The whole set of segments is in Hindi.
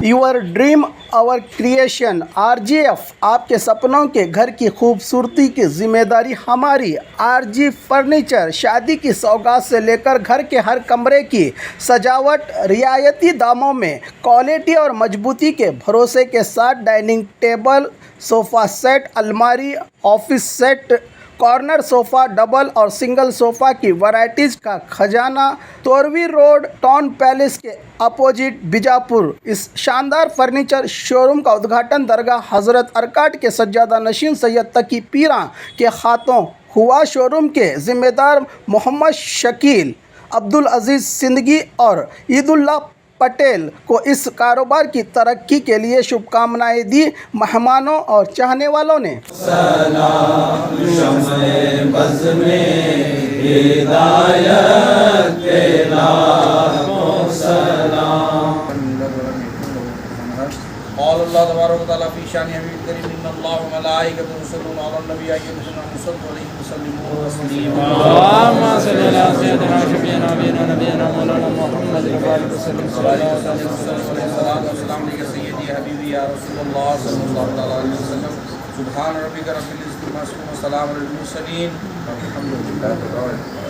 Your dream our creation RGF, आपके सपनों के घर की खूबसूरती की जिम्मेदारी हमारी। RG फर्नीचर, शादी की सौगात से लेकर घर के हर कमरे की सजावट रियायती दामों में, क्वालिटी और मजबूती के भरोसे के साथ डाइनिंग टेबल, सोफ़ा सेट, अलमारी, office set, corner sofa, double और सिंगल सोफ़ा की वैरायटीज़ का खजाना। तोरवी रोड, टाउन पैलेस के अपोजिट, बीजापुर। इस शानदार फर्नीचर शोरूम का उद्घाटन दरगाह हज़रत अरकाट के सज्जादा नशीन सैयद तकी पीरा के हाथों हुआ। शोरूम के ज़िम्मेदार मोहम्मद शकील, अब्दुल अज़ीज़ सिंदगी और ईदुल्लाह पटेल को इस कारोबार की तरक्की के लिए शुभकामनाएं दी। मेहमानों और चाहने वालों ने अल्लाह तबारक व तआला फी शान हबीब करीम इन्नल्लाह व मलाइकतहु युसल्लूना अलन नबी अय्युहल्लज़ीना आमनू सल्लु अलैहि व सल्लिमू अल्लाहुम्मा सल्लि अला सय्यिदिना शफीना नबीना मौलाना मुहम्मद व बारिक वसल्लम सल्लल्लाहु अलैहि वसल्लम अलैहि सय्यदी हबीबी या रसूलल्लाह सल्लल्लाहु अलैहि वसल्लम। सुभान रब्बिका रब्बिल इज्जति अम्मा यसिफून व सलामुन अलल मुरसलीन वल्हम्दुलिल्लाहि रब्बिल आलमीन।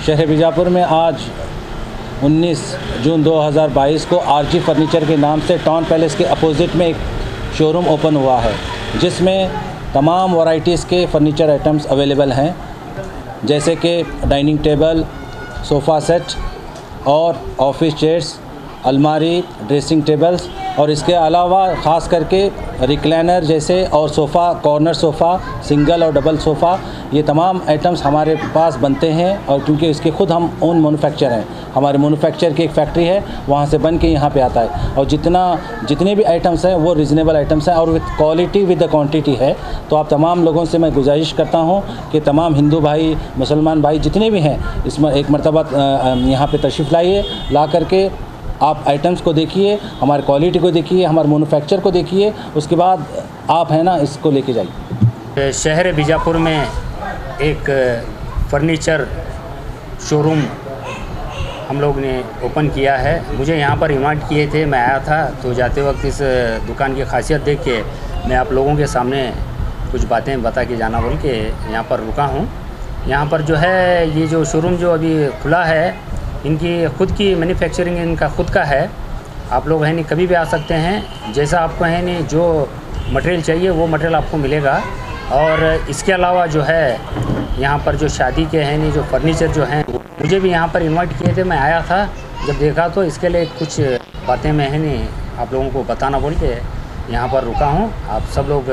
शहर बीजापुर में आज 19 जून 2022 को आरजी फर्नीचर के नाम से टाउन पैलेस के अपोजिट में एक शोरूम ओपन हुआ है, जिसमें तमाम वैरायटीज़ के फर्नीचर आइटम्स अवेलेबल हैं, जैसे कि डाइनिंग टेबल, सोफ़ा सेट और ऑफिस चेयर्स, अलमारी, ड्रेसिंग टेबल्स और इसके अलावा ख़ास करके रिक्लाइनर जैसे और सोफ़ा, कॉर्नर सोफ़ा, सिंगल और डबल सोफ़ा, ये तमाम आइटम्स हमारे पास बनते हैं। और क्योंकि इसके ख़ुद हम ओन मैन्युफैक्चर हैं, हमारे मैन्युफैक्चर की एक फैक्ट्री है, वहाँ से बन के यहाँ पे आता है। और जितने भी आइटम्स हैं वो रीज़नेबल आइटम्स हैं और with quality with the quantity है। तो आप तमाम लोगों से मैं गुजारिश करता हूँ कि तमाम हिंदू भाई, मुसलमान भाई जितने भी हैं, इसमें एक मरतबा यहाँ पर तशरीफ़ लाइए, ला करके आप आइटम्स को देखिए, हमारी क्वालिटी को देखिए, हमारे मैन्युफैक्चर को देखिए, उसके बाद आप है ना इसको लेके जाइए। शहर बीजापुर में एक फर्नीचर शोरूम हम लोग ने ओपन किया है। मुझे यहाँ पर इन्वाइट किए थे, मैं आया था, तो जाते वक्त इस दुकान की खासियत देख के मैं आप लोगों के सामने कुछ बातें बता के जाना बोल के यहाँ पर रुका हूँ। यहाँ पर जो है ये जो शोरूम जो अभी खुला है, इनकी ख़ुद की मैन्युफैक्चरिंग इनका ख़ुद का है। आप लोग है नहीं कभी भी आ सकते हैं, जैसा आपको है नहीं जो मटेरियल चाहिए वो मटेरियल आपको मिलेगा। और इसके अलावा जो है यहाँ पर जो शादी के हैं नहीं जो फर्नीचर जो हैं, मुझे भी यहाँ पर इनवाइट किए थे, मैं आया था, जब देखा तो इसके लिए कुछ बातें मैं है नहीं आप लोगों को बताना बोल के यहाँ पर रुका हूँ। आप सब लोग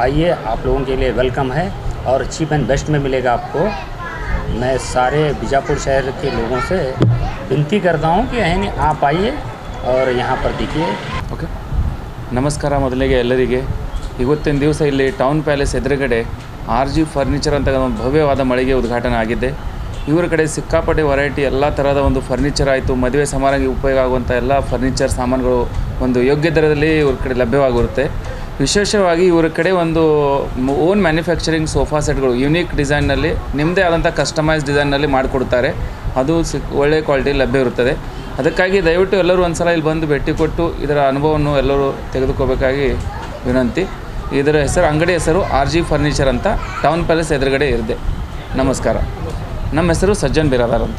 आइए, आप लोगों के लिए वेलकम है और चीप एंड बेस्ट में मिलेगा आपको। मैं सारे बीजापुर शहर के लोगों से विनती करता हूँ कि है नहीं आप आइए और यहाँ पर देखिए। ಓಕೆ, ನಮಸ್ಕಾರ. ಮೊದಲಿಗೆ ಎಲ್ಲರಿಗೆ ಇವತ್ತಿನ ದಿವಸ ಇಲ್ಲಿ ಟೌನ್ ಪ್ಯಾಲೇಸ್ ಎದುರುಗಡೆ RG ಫರ್ನಿಚರ್ ಅಂತ ಒಂದು ಭವ್ಯವಾದ ಮಳಿಗೆ ಉದ್ಘಾಟನೆ ಆಗಿದೆ. ಇವರ ಕಡೆ ಸಿಕ್ಕಾಪಟ್ಟೆ ವೆರೈಟಿ ಎಲ್ಲ ಥರದ ಒಂದು ಫರ್ನಿಚರ್ ಆಯಿತು, ಮದುವೆ ಸಮಾರಂಭಕ್ಕೆ ಉಪಯೋಗ ಆಗುವಂಥ ಎಲ್ಲ ಫರ್ನಿಚರ್ ಸಾಮಾನುಗಳು ಒಂದು ಯೋಗ್ಯ ದರದಲ್ಲಿ ಇವ್ರ ಕಡೆ ಲಭ್ಯವಾಗಿರುತ್ತೆ. ವಿಶೇಷವಾಗಿ ಇವರ ಕಡೆ ಒಂದು ಓನ್ ಮ್ಯಾನುಫ್ಯಾಕ್ಚರಿಂಗ್ ಸೋಫಾ ಸೆಟ್ಗಳು ಯುನೀಕ್ ಡಿಸೈನ್ನಲ್ಲಿ ನಿಮ್ಮದೇ ಆದಂಥ ಕಸ್ಟಮೈಸ್ ಡಿಸೈನ್ನಲ್ಲಿ ಮಾಡಿಕೊಡ್ತಾರೆ. ಅದು ಒಳ್ಳೆ ಕ್ವಾಲಿಟಿ ಲಭ್ಯ ಇರುತ್ತದೆ. ಅದಕ್ಕಾಗಿ ದಯವಿಟ್ಟು ಎಲ್ಲರೂ ಒಂದು ಸಲ ಇಲ್ಲಿ ಬಂದು ಭೇಟಿ ಕೊಟ್ಟು ಇದರ ಅನುಭವವನ್ನು ಎಲ್ಲರೂ ತೆಗೆದುಕೋಬೇಕಾಗಿ ವಿನಂತಿ. ಇದರ ಹೆಸರು, ಅಂಗಡಿ ಹೆಸರು RG ಫರ್ನಿಚರ್ ಅಂತ ಟೌನ್ ಪ್ಯಾಲೇಸ್ ಎದುರುಗಡೆ ಇದೆ. ನಮಸ್ಕಾರ. ನಮ್ಮ ಹೆಸರು ಸಜ್ಜನ್ ಬಿರಾದಾರ್ ಅಂತ.